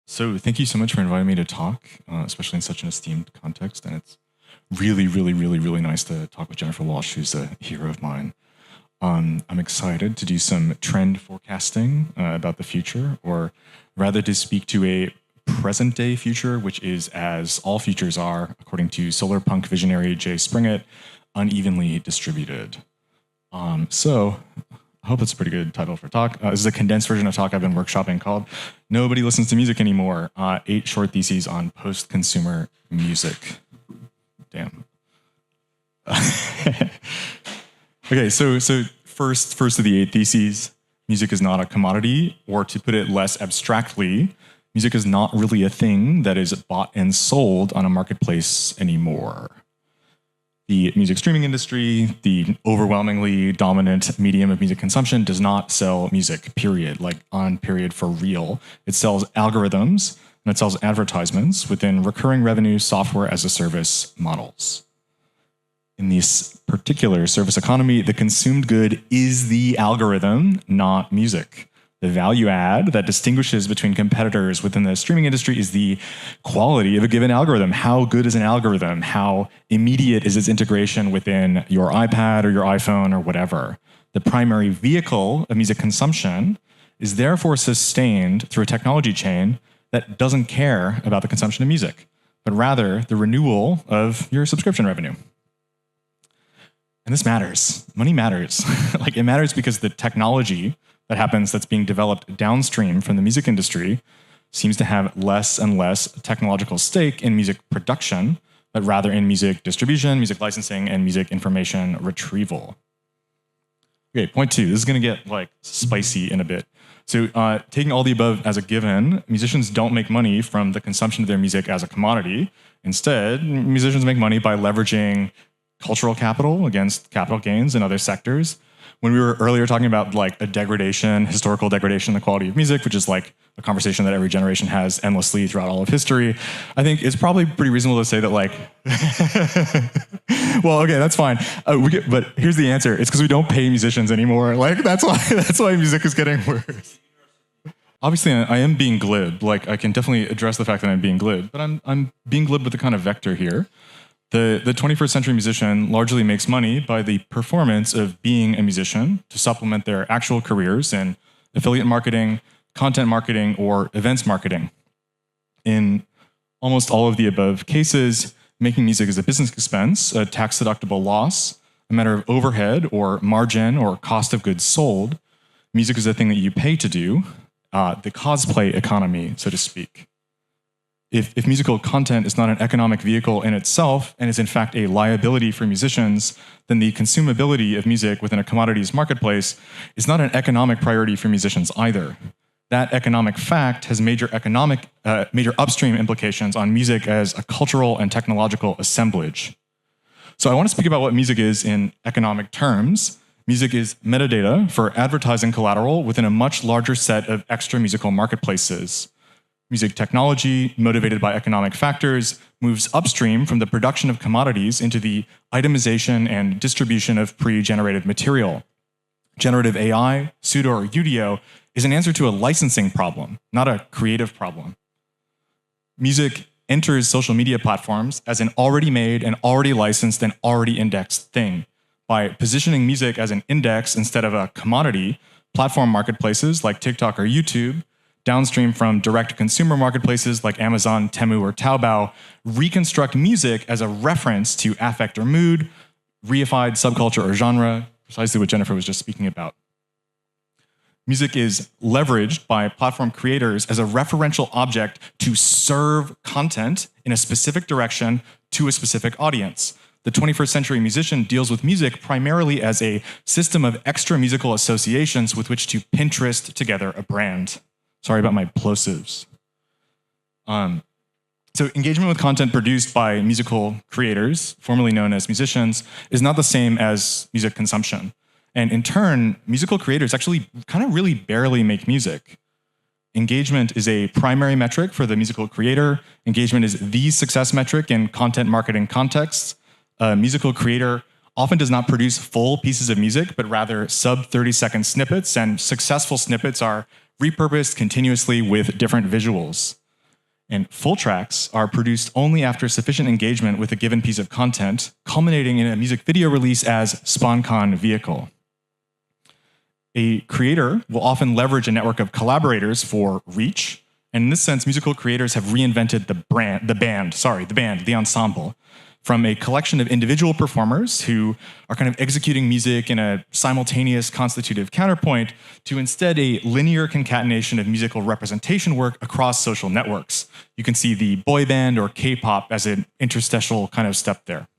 So thank you so much for inviting me to talk, especially in such an esteemed context. And it's really nice to talk with Jennifer Walsh, who's a hero of mine. I'm excited to do some trend forecasting about the future, or rather to speak to a present day future, which is, as all futures are, according to solar punk visionary Jay Springett, unevenly distributed. So I hope that's a pretty good title for talk. This is a condensed version of talk I've been workshopping called Nobody Listens to Music Anymore, 8 short theses on post-consumer music. Damn. Okay, so first of the 8 theses, music is not a commodity, or to put it less abstractly, music is not really a thing that is bought and sold on a marketplace anymore. The music streaming industry, the overwhelmingly dominant medium of music consumption, does not sell music, period, like on period for real. It sells algorithms and it sells advertisements within recurring revenue software as a service models. In this particular service economy, the consumed good is the algorithm, not music. The value add that distinguishes between competitors within the streaming industry is the quality of a given algorithm. How good is an algorithm? How immediate is its integration within your iPad or your iPhone or whatever? The primary vehicle of music consumption is therefore sustained through a technology chain that doesn't care about the consumption of music, but rather the renewal of your subscription revenue. And this matters. Money matters. Like, it matters because the technology that happens that's being developed downstream from the music industry seems to have less and less technological stake in music production, but rather in music distribution, music licensing, and music information retrieval. Okay, point 2. This is going to get like spicy in a bit. So taking all the above as a given, musicians don't make money from the consumption of their music as a commodity. Instead, musicians make money by leveraging cultural capital against capital gains in other sectors. When we were earlier talking about like a degradation, historical degradation in the quality of music, which is like a conversation that every generation has endlessly throughout all of history, I think it's probably pretty reasonable to say that like, well, okay, that's fine. But here's the answer. It's because we don't pay musicians anymore. Like, that's why music is getting worse. Obviously, I am being glib. Like, I can definitely address the fact that I'm being glib, but I'm being glib with the kind of vector here. The 21st century musician largely makes money by the performance of being a musician to supplement their actual careers in affiliate marketing, content marketing, or events marketing. In almost all of the above cases, making music is a business expense, a tax-deductible loss, a matter of overhead or margin or cost of goods sold. Music is a thing that you pay to do, the cosplay economy, so to speak. If musical content is not an economic vehicle in itself and is in fact a liability for musicians, then the consumability of music within a commodities marketplace is not an economic priority for musicians either. That economic fact has major upstream implications on music as a cultural and technological assemblage. So I want to speak about what music is in economic terms. Music is metadata for advertising collateral within a much larger set of extra musical marketplaces. Music technology, motivated by economic factors, moves upstream from the production of commodities into the itemization and distribution of pre-generated material. Generative AI, pseudo or UDO, is an answer to a licensing problem, not a creative problem. Music enters social media platforms as an already made and already licensed and already indexed thing. By positioning music as an index instead of a commodity, platform marketplaces like TikTok or YouTube, downstream from direct-to-consumer marketplaces like Amazon, Temu, or Taobao, reconstruct music as a reference to affect or mood, reified subculture or genre, precisely what Jennifer was just speaking about. Music is leveraged by platform creators as a referential object to serve content in a specific direction to a specific audience. The 21st century musician deals with music primarily as a system of extra musical associations with which to Pinterest together a brand. Sorry about my plosives. So engagement with content produced by musical creators, formerly known as musicians, is not the same as music consumption. And in turn, musical creators actually kind of really barely make music. Engagement is a primary metric for the musical creator. Engagement is the success metric in content marketing contexts. A musical creator often does not produce full pieces of music, but rather sub-30-second snippets, and successful snippets are repurposed continuously with different visuals. And full tracks are produced only after sufficient engagement with a given piece of content, culminating in a music video release as SponCon vehicle. A creator will often leverage a network of collaborators for reach, and in this sense, musical creators have reinvented the ensemble, from a collection of individual performers who are kind of executing music in a simultaneous constitutive counterpoint to instead a linear concatenation of musical representation work across social networks. You can see the boy band or K-pop as an interstitial kind of step there.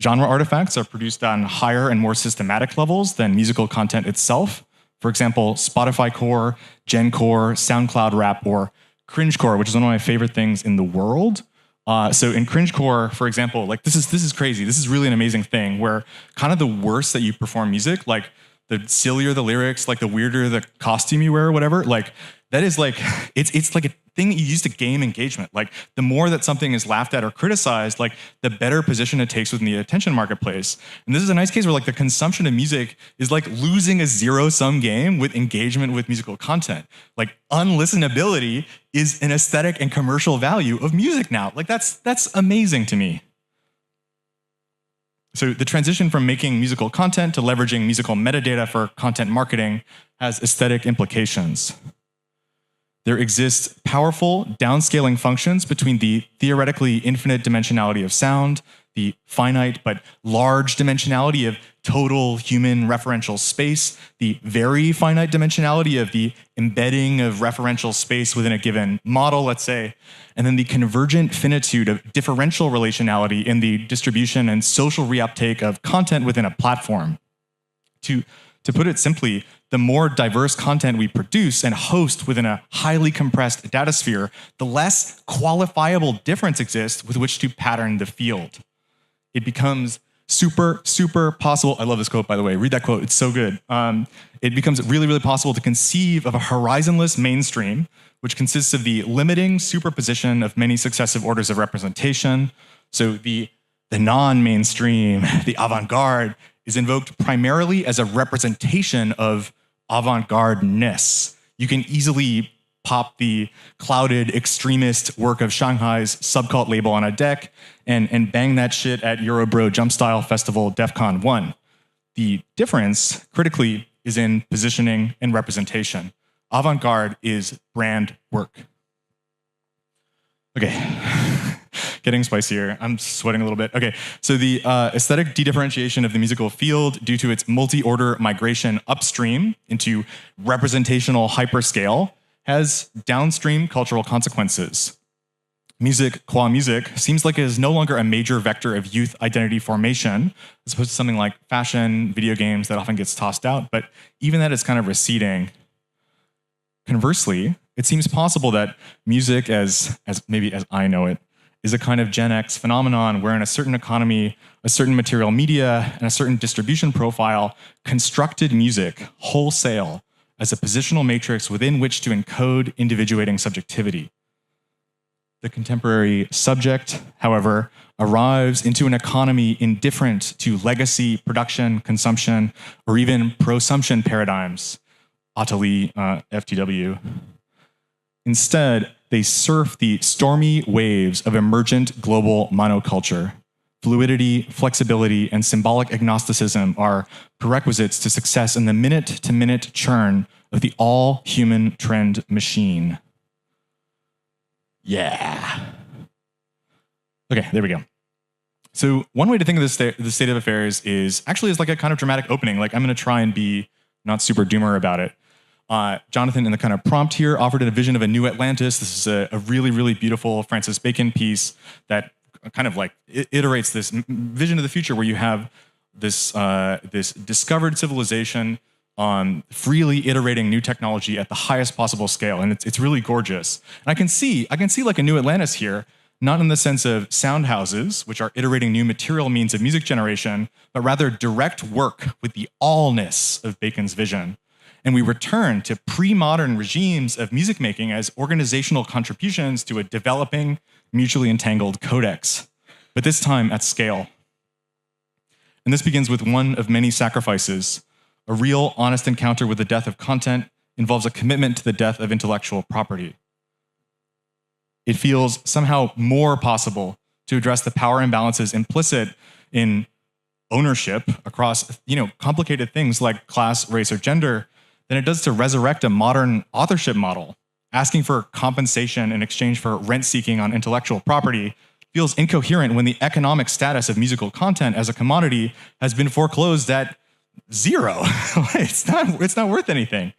Genre artifacts are produced on higher and more systematic levels than musical content itself. For example, Spotify core, Gen core, SoundCloud rap, or cringecore, which is one of my favorite things in the world. So in cringecore, for example, like this is crazy. This is really an amazing thing where kind of the worse that you perform music, like the sillier the lyrics, like the weirder the costume you wear or whatever, like that is like, it's like a thing that you use to game engagement. Like the more that something is laughed at or criticized, like the better position it takes within the attention marketplace. And this is a nice case where like the consumption of music is like losing a zero-sum game with engagement with musical content. Like unlistenability is an aesthetic and commercial value of music now. Like that's amazing to me. So the transition from making musical content to leveraging musical metadata for content marketing has aesthetic implications. There exists powerful downscaling functions between the theoretically infinite dimensionality of sound, the finite but large dimensionality of total human referential space, the very finite dimensionality of the embedding of referential space within a given model, let's say, and then the convergent finitude of differential relationality in the distribution and social reuptake of content within a platform. To put it simply, the more diverse content we produce and host within a highly compressed datasphere, the less qualifiable difference exists with which to pattern the field. It becomes super possible. I love this quote, by the way. Read that quote. It's so good. It becomes really possible to conceive of a horizonless mainstream, which consists of the limiting superposition of many successive orders of representation. So the non-mainstream, the avant-garde, is invoked primarily as a representation of avant-garde-ness. You can easily pop the clouded extremist work of Shanghai's subcult label on a deck and bang that shit at Eurobro Jumpstyle Festival DEFCON 1. The difference, critically, is in positioning and representation. Avant-garde is brand work. Okay. Getting spicier. I'm sweating a little bit. Okay, so the aesthetic de-differentiation of the musical field due to its multi-order migration upstream into representational hyperscale has downstream cultural consequences. Music, qua music, seems like it is no longer a major vector of youth identity formation, as opposed to something like fashion, video games that often gets tossed out, but even that is kind of receding. Conversely, it seems possible that music, as I know it, is a kind of Gen X phenomenon where in a certain economy, a certain material media, and a certain distribution profile constructed music wholesale as a positional matrix within which to encode individuating subjectivity. The contemporary subject, however, arrives into an economy indifferent to legacy, production, consumption, or even prosumption paradigms. Atelier, FTW. Instead, they surf the stormy waves of emergent global monoculture. Fluidity, flexibility, and symbolic agnosticism are prerequisites to success in the minute-to-minute churn of the all-human trend machine. Yeah. Okay, there we go. So one way to think of the state of affairs is actually as like a kind of dramatic opening. Like I'm going to try and be not super doomer about it. Jonathan, in the kind of prompt here, offered a vision of a new Atlantis. This is a really beautiful Francis Bacon piece that kind of like iterates this vision of the future where you have this discovered civilization freely iterating new technology at the highest possible scale, and it's really gorgeous. And I can see like a new Atlantis here, not in the sense of sound houses, which are iterating new material means of music generation, but rather direct work with the allness of Bacon's vision. And we return to pre-modern regimes of music making as organizational contributions to a developing, mutually entangled codex, but this time at scale. And this begins with one of many sacrifices. A real, honest encounter with the death of content involves a commitment to the death of intellectual property. it feels somehow more possible to address the power imbalances implicit in ownership across, complicated things like class, race, or gender than it does to resurrect a modern authorship model. Asking for compensation in exchange for rent seeking on intellectual property feels incoherent when the economic status of musical content as a commodity has been foreclosed at zero. It's not worth anything.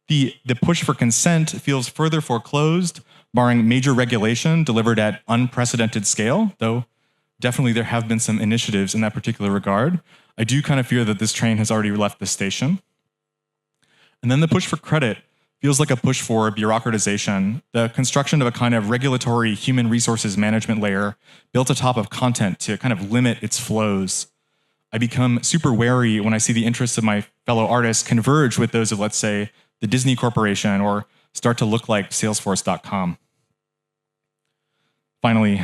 The push for consent feels further foreclosed, barring major regulation delivered at unprecedented scale, though definitely there have been some initiatives in that particular regard. I do kind of fear that this train has already left the station. And then the push for credit feels like a push for bureaucratization, the construction of a kind of regulatory human resources management layer built atop of content to kind of limit its flows. I become super wary when I see the interests of my fellow artists converge with those of, let's say, the Disney Corporation or start to look like Salesforce.com. Finally,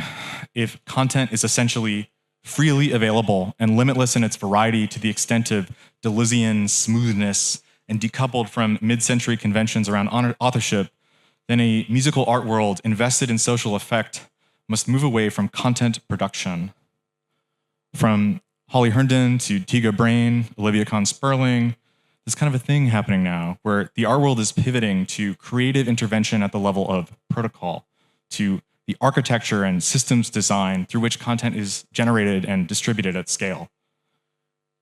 if content is essentially freely available and limitless in its variety to the extent of Deleuzian smoothness and decoupled from mid-century conventions around authorship, then a musical art world invested in social effect must move away from content production. From Holly Herndon to Tiga Brain, Olivia Kahn-Sperling, there's kind of a thing happening now where the art world is pivoting to creative intervention at the level of protocol, to the architecture and systems design through which content is generated and distributed at scale.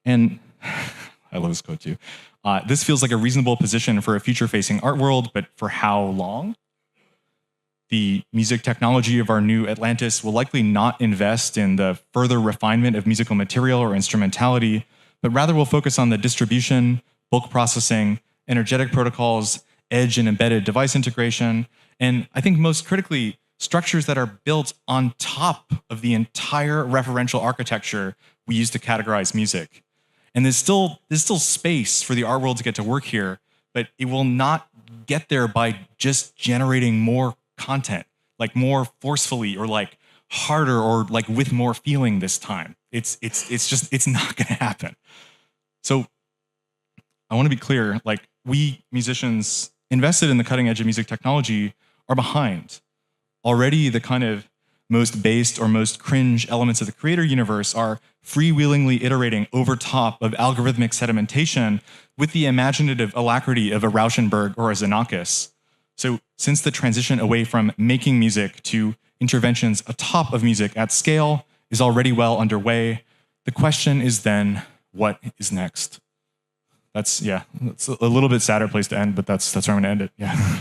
And I love this quote too. This feels like a reasonable position for a future-facing art world, but for how long? The music technology of our new Atlantis will likely not invest in the further refinement of musical material or instrumentality, but rather will focus on the distribution, bulk processing, energetic protocols, edge and embedded device integration, and I think most critically, structures that are built on top of the entire referential architecture we use to categorize music. And there's still space for the art world to get to work here, but it will not get there by just generating more content, like more forcefully or like harder or like with more feeling this time. It's not gonna happen. So I want to be clear, like we musicians invested in the cutting edge of music technology are behind. Already the kind of most based or most cringe elements of the creator universe are freewheelingly iterating over top of algorithmic sedimentation with the imaginative alacrity of a Rauschenberg or a Xenakis. So since the transition away from making music to interventions atop of music at scale is already well underway, the question is then, what is next? That's a little bit sadder place to end, but that's where I'm gonna end it, yeah.